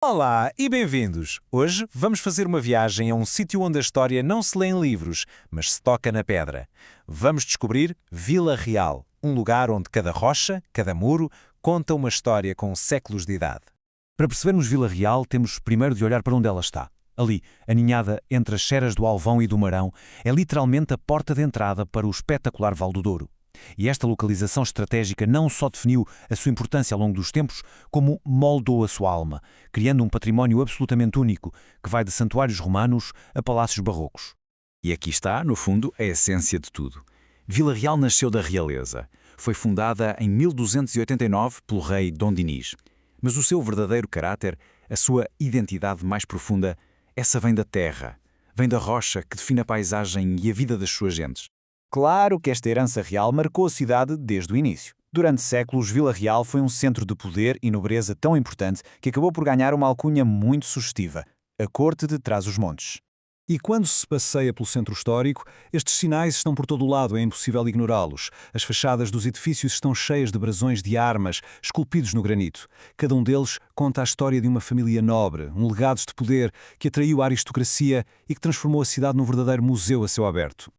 Olá e bem-vindos! Hoje vamos fazer uma viagem a um sítio onde a história não se lê em livros, mas se toca na pedra. Vamos descobrir Vila Real, um lugar onde cada rocha, cada muro, conta uma história com séculos de idade. Para percebermos Vila Real, temos primeiro de olhar para onde ela está. Ali, aninhada entre as serras do Alvão e do Marão, é literalmente a porta de entrada para o espetacular Val do Douro. E esta localização estratégica não só definiu a sua importância ao longo dos tempos, como moldou a sua alma, criando um património absolutamente único, que vai de santuários romanos a palácios barrocos. E aqui está, no fundo, a essência de tudo. Vila Real nasceu da realeza. Foi fundada em 1289 pelo rei Dom Dinis. Mas o seu verdadeiro caráter, a sua identidade mais profunda, essa vem da terra, vem da rocha que define a paisagem e a vida das suas gentes. Claro que esta herança real marcou a cidade desde o início. Durante séculos, Vila Real foi um centro de poder e nobreza tão importante que acabou por ganhar uma alcunha muito sugestiva: a Corte de Trás-os-Montes. E quando se passeia pelo centro histórico, estes sinais estão por todo o lado, é impossível ignorá-los. As fachadas dos edifícios estão cheias de brasões de armas, esculpidos no granito. Cada um deles conta a história de uma família nobre, um legado de poder que atraiu a aristocracia e que transformou a cidade num verdadeiro museu a céu aberto.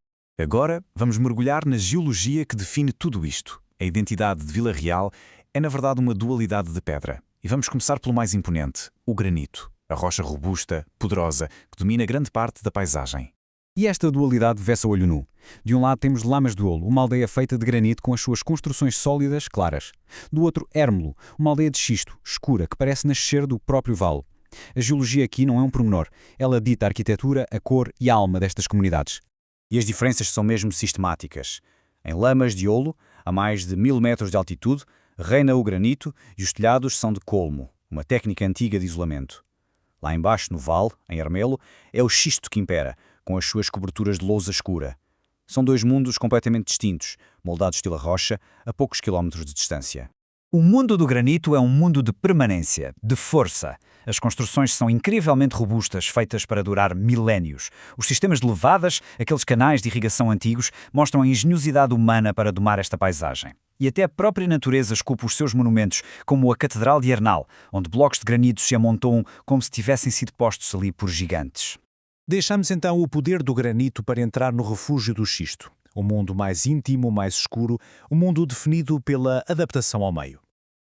Agora, vamos mergulhar na geologia que define tudo isto. A identidade de Vila Real é, na verdade, uma dualidade de pedra. E vamos começar pelo mais imponente, o granito. A rocha robusta, poderosa, que domina grande parte da paisagem. E esta dualidade vê-se a olho nu. De um lado temos Lamas do Ouro, uma aldeia feita de granito com as suas construções sólidas, claras. Do outro, Érmelo, uma aldeia de xisto, escura, que parece nascer do próprio vale. A geologia aqui não é um pormenor. Ela dita a arquitetura, a cor e a alma destas comunidades. E as diferenças são mesmo sistemáticas. Em Lamas de Ouro, a mais de 1000 metros de altitude, reina o granito e os telhados são de colmo, uma técnica antiga de isolamento. Lá embaixo, no vale, em Érmelo, é o xisto que impera, com as suas coberturas de lousa escura. São dois mundos completamente distintos, moldados estilo rocha, a poucos quilómetros de distância. O mundo do granito é um mundo de permanência, de força. As construções são incrivelmente robustas, feitas para durar milénios. Os sistemas de levadas, aqueles canais de irrigação antigos, mostram a engenhosidade humana para domar esta paisagem. E até a própria natureza esculpe os seus monumentos, como a Catedral de Arnal, onde blocos de granito se amontoam como se tivessem sido postos ali por gigantes. Deixamos então o poder do granito para entrar no refúgio do xisto. O mundo mais íntimo, mais escuro, o mundo definido pela adaptação ao meio.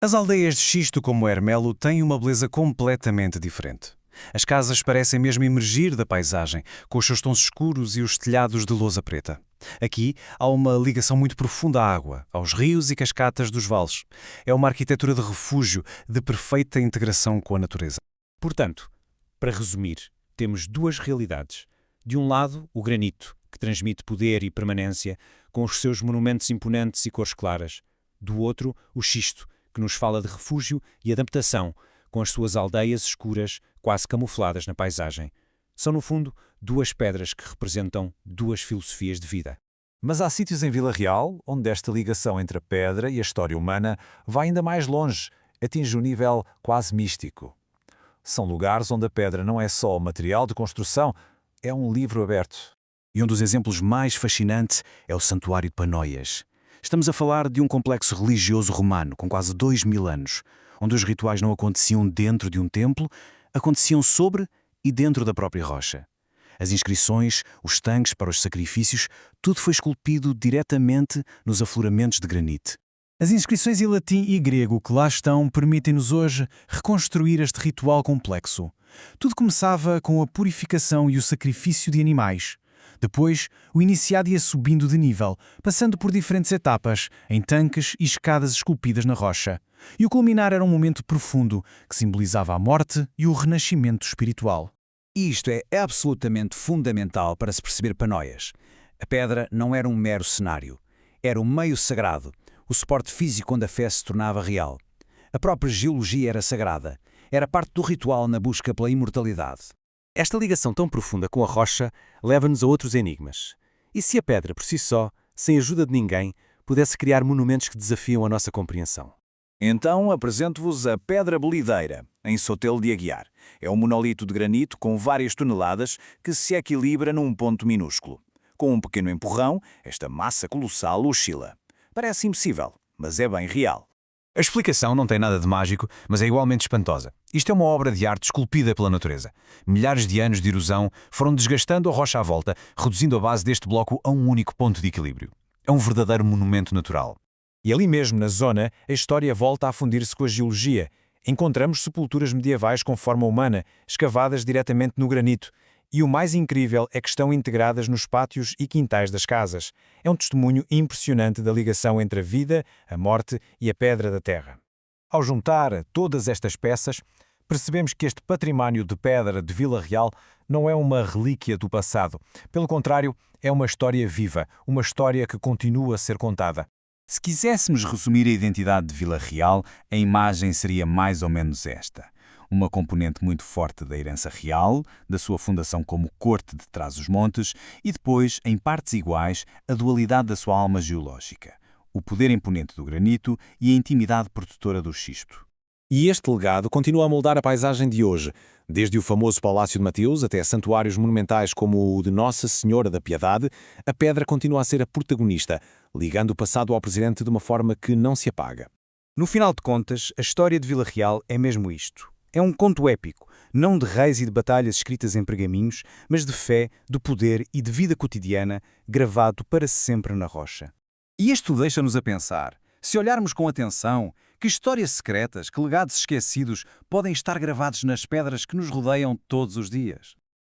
As aldeias de xisto como Érmelo têm uma beleza completamente diferente. As casas parecem mesmo emergir da paisagem, com os seus tons escuros e os telhados de lousa preta. Aqui há uma ligação muito profunda à água, aos rios e cascatas dos vales. É uma arquitetura de refúgio, de perfeita integração com a natureza. Portanto, para resumir, temos duas realidades. De um lado, o granito, que transmite poder e permanência, com os seus monumentos imponentes e cores claras. Do outro, o xisto, que nos fala de refúgio e adaptação, com as suas aldeias escuras, quase camufladas na paisagem. São, no fundo, duas pedras que representam duas filosofias de vida. Mas há sítios em Vila Real onde esta ligação entre a pedra e a história humana vai ainda mais longe, atinge um nível quase místico. São lugares onde a pedra não é só material de construção, é um livro aberto. E um dos exemplos mais fascinantes é o Santuário de Panóias. Estamos a falar de um complexo religioso romano com quase 2000 anos, onde os rituais não aconteciam dentro de um templo, aconteciam sobre e dentro da própria rocha. As inscrições, os tanques para os sacrifícios, tudo foi esculpido diretamente nos afloramentos de granito. As inscrições em latim e grego que lá estão permitem-nos hoje reconstruir este ritual complexo. Tudo começava com a purificação e o sacrifício de animais. Depois, o iniciado ia subindo de nível, passando por diferentes etapas, em tanques e escadas esculpidas na rocha. E o culminar era um momento profundo, que simbolizava a morte e o renascimento espiritual. Isto é absolutamente fundamental para se perceber Panóias. A pedra não era um mero cenário. Era um meio sagrado, o suporte físico onde a fé se tornava real. A própria geologia era sagrada. Era parte do ritual na busca pela imortalidade. Esta ligação tão profunda com a rocha leva-nos a outros enigmas. E se a pedra, por si só, sem ajuda de ninguém, pudesse criar monumentos que desafiam a nossa compreensão? Então apresento-vos a Pedra Bolideira, em Sotelo de Aguiar. É um monolito de granito com várias toneladas que se equilibra num ponto minúsculo. Com um pequeno empurrão, esta massa colossal oscila. Parece impossível, mas é bem real. A explicação não tem nada de mágico, mas é igualmente espantosa. Isto é uma obra de arte esculpida pela natureza. Milhares de anos de erosão foram desgastando a rocha à volta, reduzindo a base deste bloco a um único ponto de equilíbrio. É um verdadeiro monumento natural. E ali mesmo, na zona, a história volta a fundir-se com a geologia. Encontramos sepulturas medievais com forma humana, escavadas diretamente no granito. E o mais incrível é que estão integradas nos pátios e quintais das casas. É um testemunho impressionante da ligação entre a vida, a morte e a pedra da terra. Ao juntar todas estas peças, percebemos que este património de pedra de Vila Real não é uma relíquia do passado. Pelo contrário, é uma história viva, uma história que continua a ser contada. Se quiséssemos resumir a identidade de Vila Real, a imagem seria mais ou menos esta. Uma componente muito forte da herança real, da sua fundação como corte de Trás-os-Montes e depois, em partes iguais, a dualidade da sua alma geológica, o poder imponente do granito e a intimidade protetora do xisto. E este legado continua a moldar a paisagem de hoje, desde o famoso Palácio de Mateus até santuários monumentais como o de Nossa Senhora da Piedade, a pedra continua a ser a protagonista, ligando o passado ao presente de uma forma que não se apaga. No final de contas, a história de Vila Real é mesmo isto. É um conto épico, não de reis e de batalhas escritas em pergaminhos, mas de fé, de poder e de vida cotidiana, gravado para sempre na rocha. E isto deixa-nos a pensar, se olharmos com atenção, que histórias secretas, que legados esquecidos podem estar gravados nas pedras que nos rodeiam todos os dias.